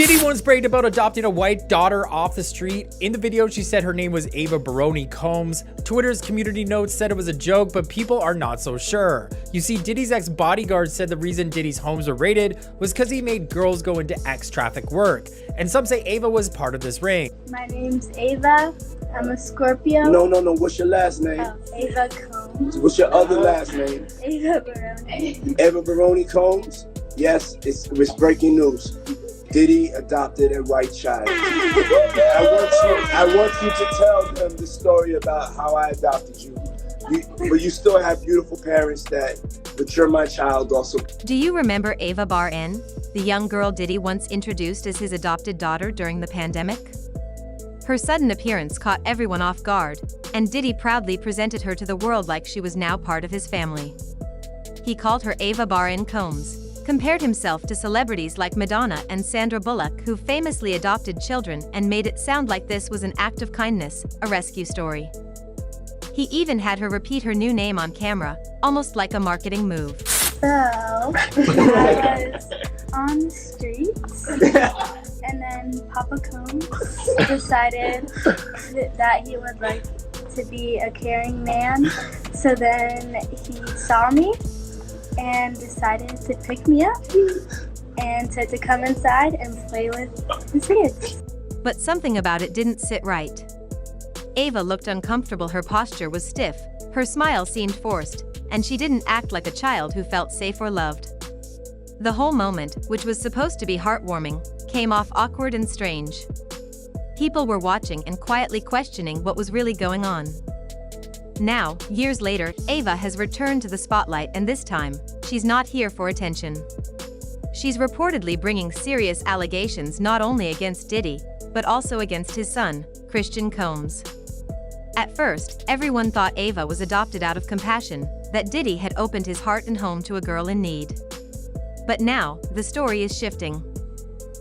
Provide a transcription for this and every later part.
Diddy once bragged about adopting a white daughter off the street. In the video, she said her name was Ava Baroni Combs. Twitter's community notes said it was a joke, but people are not so sure. You see, Diddy's ex-bodyguard said the reason Diddy's homes were raided was because he made girls go into ex-traffic work. And some say Ava was part of this ring. My name's Ava. I'm a Scorpio. No. What's your last name? Ava Combs. What's your other last name? Ava Baroni. Ava Baroni Combs? Yes, it's breaking news. Diddy adopted a white child. I want you to tell them the story about how I adopted you. But you still have beautiful parents but you're my child also. Do you remember Ava Baroni, the young girl Diddy once introduced as his adopted daughter during the pandemic? Her sudden appearance caught everyone off guard, and Diddy proudly presented her to the world like she was now part of his family. He called her Ava Baroni Combs, compared himself to celebrities like Madonna and Sandra Bullock, who famously adopted children, and made it sound like this was an act of kindness, a rescue story. He even had her repeat her new name on camera, almost like a marketing move. So, I was on the streets, and then Papa Combs decided that he would like to be a caring man. So then he saw me and decided to pick me up and said to come inside and play with his kids. But something about it didn't sit right. Ava looked uncomfortable, her posture was stiff, her smile seemed forced, and she didn't act like a child who felt safe or loved. The whole moment, which was supposed to be heartwarming, came off awkward and strange. People were watching and quietly questioning what was really going on. Now, years later, Ava has returned to the spotlight, and this time, she's not here for attention. She's reportedly bringing serious allegations not only against Diddy, but also against his son, Christian Combs. At first, everyone thought Ava was adopted out of compassion, that Diddy had opened his heart and home to a girl in need. But now, the story is shifting.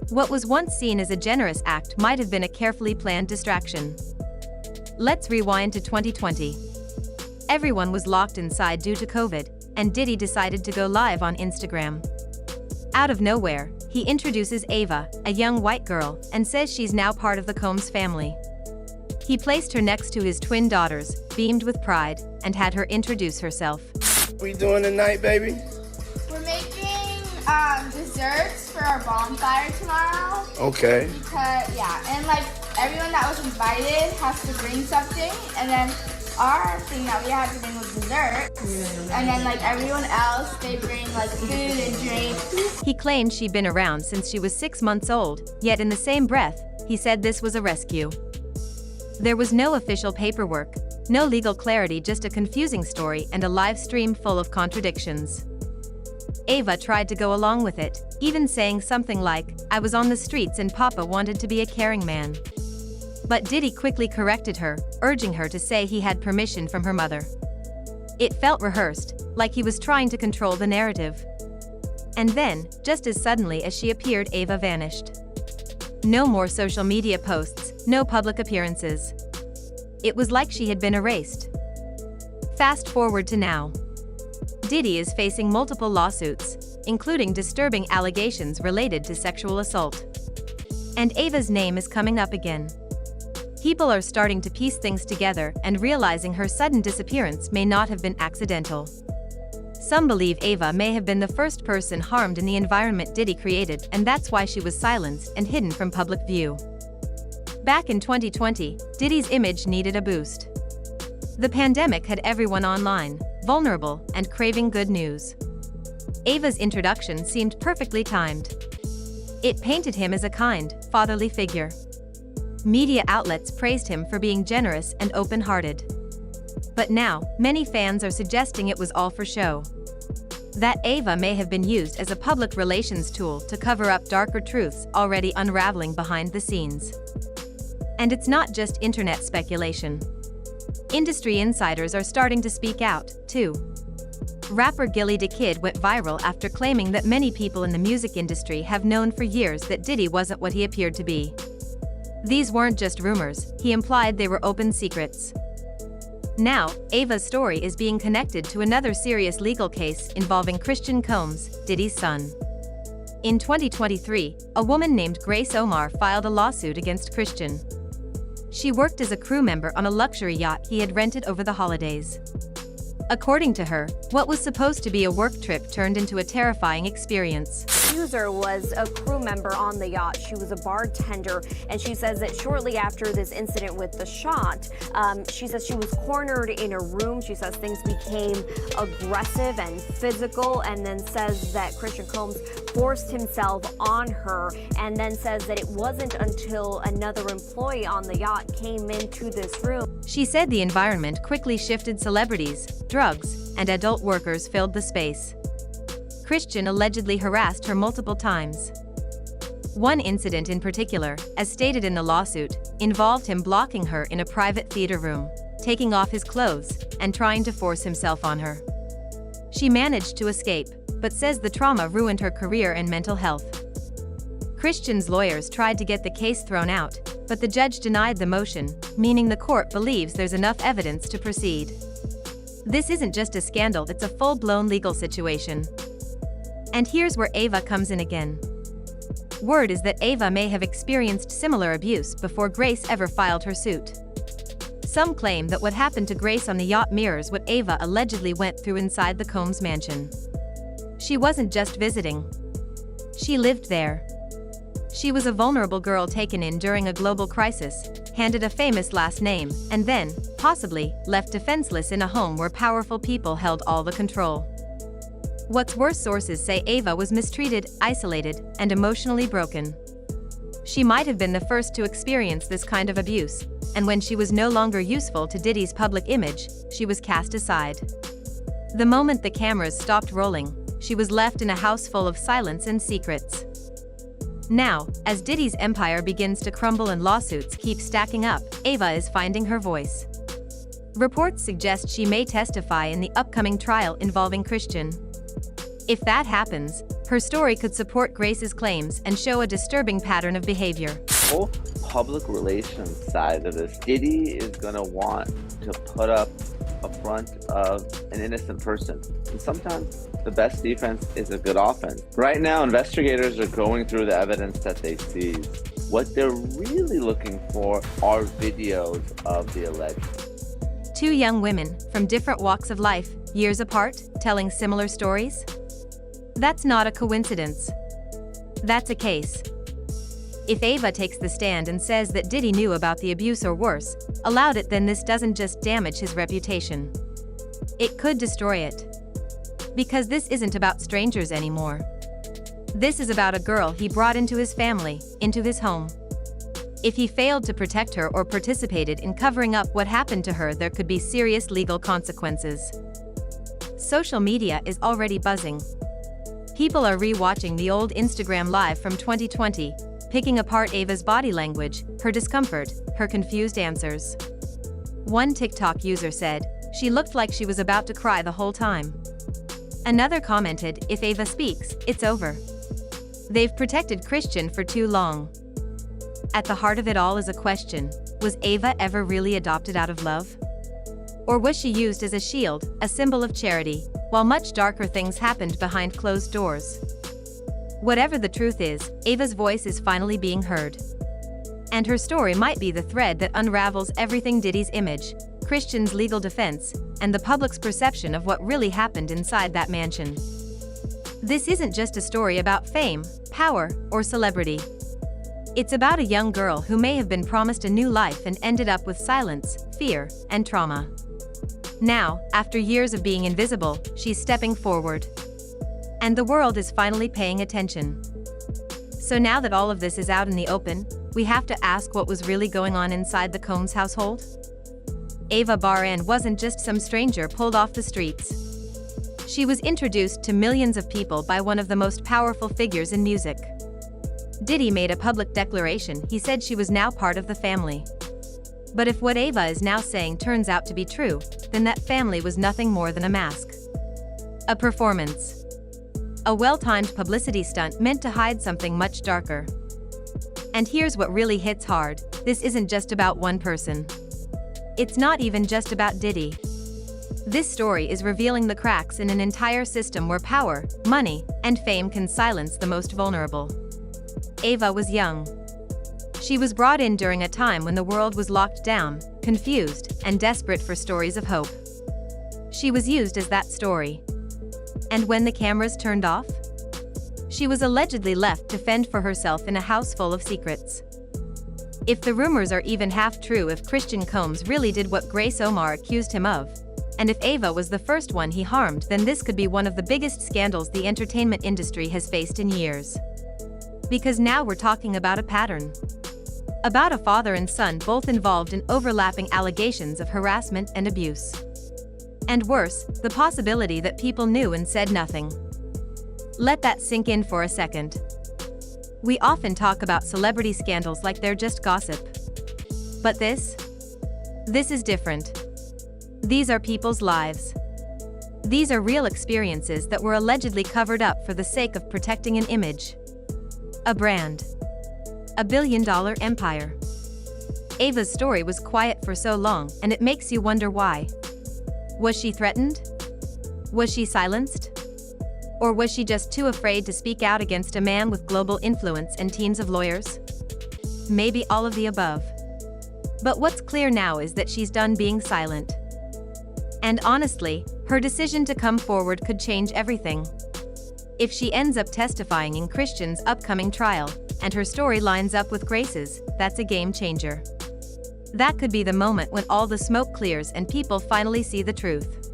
What was once seen as a generous act might have been a carefully planned distraction. Let's rewind to 2020. Everyone was locked inside due to COVID, and Diddy decided to go live on Instagram. Out of nowhere, he introduces Ava, a young white girl, and says she's now part of the Combs family. He placed her next to his twin daughters, beamed with pride, and had her introduce herself. What we doing tonight, baby? We're making desserts for our bonfire tomorrow. Okay. And like everyone that was invited has to bring something, and then our thing that we had to bring was dessert. And then like everyone else, they bring like food and drink. He claimed she'd been around since she was 6 months old, yet in the same breath, he said this was a rescue. There was no official paperwork, no legal clarity, just a confusing story and a live stream full of contradictions. Ava tried to go along with it, even saying something like, "I was on the streets and Papa wanted to be a caring man." But Diddy quickly corrected her, urging her to say he had permission from her mother. It felt rehearsed, like he was trying to control the narrative. And then, just as suddenly as she appeared, Ava vanished. No more social media posts, no public appearances. It was like she had been erased. Fast forward to now. Diddy is facing multiple lawsuits, including disturbing allegations related to sexual assault. And Ava's name is coming up again. People are starting to piece things together and realizing her sudden disappearance may not have been accidental. Some believe Ava may have been the first person harmed in the environment Diddy created, and that's why she was silenced and hidden from public view. Back in 2020, Diddy's image needed a boost. The pandemic had everyone online, vulnerable, and craving good news. Ava's introduction seemed perfectly timed. It painted him as a kind, fatherly figure. Media outlets praised him for being generous and open-hearted. But now, many fans are suggesting it was all for show. That Ava may have been used as a public relations tool to cover up darker truths already unraveling behind the scenes. And it's not just internet speculation. Industry insiders are starting to speak out, too. Rapper Gilly the Kid went viral after claiming that many people in the music industry have known for years that Diddy wasn't what he appeared to be. These weren't just rumors, he implied they were open secrets. Now, Ava's story is being connected to another serious legal case involving Christian Combs, Diddy's son. In 2023, a woman named Grace Omar filed a lawsuit against Christian. She worked as a crew member on a luxury yacht he had rented over the holidays. According to her, what was supposed to be a work trip turned into a terrifying experience. The accuser was a crew member on the yacht. She was a bartender, and she says that shortly after this incident with the shot, she says she was cornered in a room. She says things became aggressive and physical, and then says that Christian Combs forced himself on her, and then says that it wasn't until another employee on the yacht came into this room. She said the environment quickly shifted. Celebrities, drugs, and adult workers filled the space. Christian allegedly harassed her multiple times. One incident in particular, as stated in the lawsuit, involved him blocking her in a private theater room, taking off his clothes, and trying to force himself on her. She managed to escape, but says the trauma ruined her career and mental health. Christian's lawyers tried to get the case thrown out, but the judge denied the motion, meaning the court believes there's enough evidence to proceed. This isn't just a scandal, it's a full-blown legal situation. And here's where Ava comes in again. Word is that Ava may have experienced similar abuse before Grace ever filed her suit. Some claim that what happened to Grace on the yacht mirrors what Ava allegedly went through inside the Combs mansion. She wasn't just visiting. She lived there. She was a vulnerable girl taken in during a global crisis, handed a famous last name, and then, possibly, left defenseless in a home where powerful people held all the control. What's worse, sources say Ava was mistreated, isolated, and emotionally broken. She might have been the first to experience this kind of abuse, and when she was no longer useful to Diddy's public image, she was cast aside. The moment the cameras stopped rolling, she was left in a house full of silence and secrets. Now, as Diddy's empire begins to crumble and lawsuits keep stacking up, Ava is finding her voice. Reports suggest she may testify in the upcoming trial involving Christian. If that happens, her story could support Grace's claims and show a disturbing pattern of behavior. Whole public relations side of this, Diddy is gonna want to put up a front of an innocent person. And sometimes the best defense is a good offense. Right now, investigators are going through the evidence that they seized. What they're really looking for are videos of the alleged. Two young women, from different walks of life, years apart, telling similar stories? That's not a coincidence. That's a case. If Ava takes the stand and says that Diddy knew about the abuse or worse, allowed it, then this doesn't just damage his reputation. It could destroy it. Because this isn't about strangers anymore. This is about a girl he brought into his family, into his home. If he failed to protect her or participated in covering up what happened to her, there could be serious legal consequences. Social media is already buzzing. People are re-watching the old Instagram Live from 2020, picking apart Ava's body language, her discomfort, her confused answers. One TikTok user said, "She looked like she was about to cry the whole time." Another commented, "If Ava speaks, it's over." They've protected Christian for too long. At the heart of it all is a question: was Ava ever really adopted out of love? Or was she used as a shield, a symbol of charity, while much darker things happened behind closed doors? Whatever the truth is, Ava's voice is finally being heard. And her story might be the thread that unravels everything: Diddy's image, Christian's legal defense, and the public's perception of what really happened inside that mansion. This isn't just a story about fame, power, or celebrity. It's about a young girl who may have been promised a new life and ended up with silence, fear, and trauma. Now, after years of being invisible, she's stepping forward. And the world is finally paying attention. So now that all of this is out in the open, we have to ask what was really going on inside the Combs household? Ava Baran wasn't just some stranger pulled off the streets. She was introduced to millions of people by one of the most powerful figures in music. Diddy made a public declaration. He said she was now part of the family. But if what Ava is now saying turns out to be true, then that family was nothing more than a mask. A performance. A well-timed publicity stunt meant to hide something much darker. And here's what really hits hard: this isn't just about one person. It's not even just about Diddy. This story is revealing the cracks in an entire system where power, money, and fame can silence the most vulnerable. Ava was young. She was brought in during a time when the world was locked down, confused, and desperate for stories of hope. She was used as that story. And when the cameras turned off, she was allegedly left to fend for herself in a house full of secrets. If the rumors are even half true, if Christian Combs really did what Grace Omar accused him of, and if Ava was the first one he harmed, then this could be one of the biggest scandals the entertainment industry has faced in years. Because now we're talking about a pattern. About a father and son both involved in overlapping allegations of harassment and abuse. And worse, the possibility that people knew and said nothing. Let that sink in for a second. We often talk about celebrity scandals like they're just gossip. But this is different. These are people's lives. These are real experiences that were allegedly covered up for the sake of protecting an image. A brand. A billion-dollar empire. Ava's story was quiet for so long, and it makes you wonder why. Was she threatened? Was she silenced? Or was she just too afraid to speak out against a man with global influence and teams of lawyers? Maybe all of the above. But what's clear now is that she's done being silent. And honestly, her decision to come forward could change everything. If she ends up testifying in Christian's upcoming trial, and her story lines up with Grace's, that's a game changer. That could be the moment when all the smoke clears and people finally see the truth.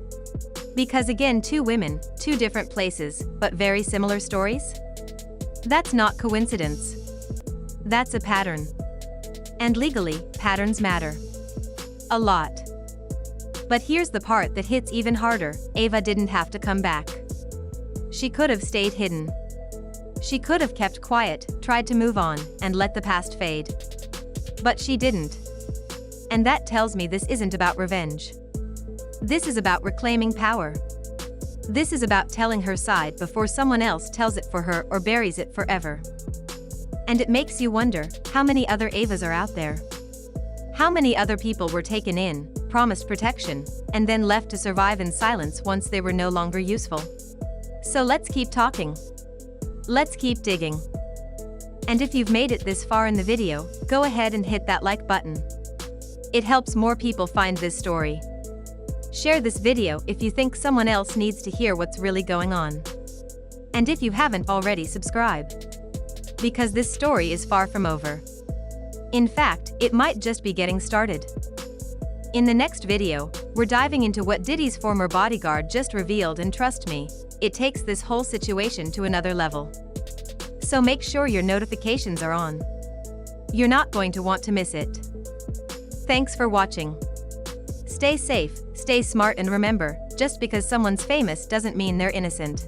Because again, two women, two different places, but very similar stories? That's not coincidence. That's a pattern. And legally, patterns matter. A lot. But here's the part that hits even harder: Ava didn't have to come back. She could have stayed hidden. She could have kept quiet, tried to move on, and let the past fade. But she didn't. And that tells me this isn't about revenge. This is about reclaiming power. This is about telling her side before someone else tells it for her or buries it forever. And it makes you wonder, how many other Avas are out there? How many other people were taken in, promised protection, and then left to survive in silence once they were no longer useful? So let's keep talking. Let's keep digging. And if you've made it this far in the video, go ahead and hit that like button. It helps more people find this story. Share this video if you think someone else needs to hear what's really going on. And if you haven't already, subscribe. Because this story is far from over. In fact, it might just be getting started. In the next video, we're diving into what Diddy's former bodyguard just revealed, and trust me, it takes this whole situation to another level. So make sure your notifications are on. You're not going to want to miss it. Thanks for watching. Stay safe, stay smart, and remember, just because someone's famous doesn't mean they're innocent.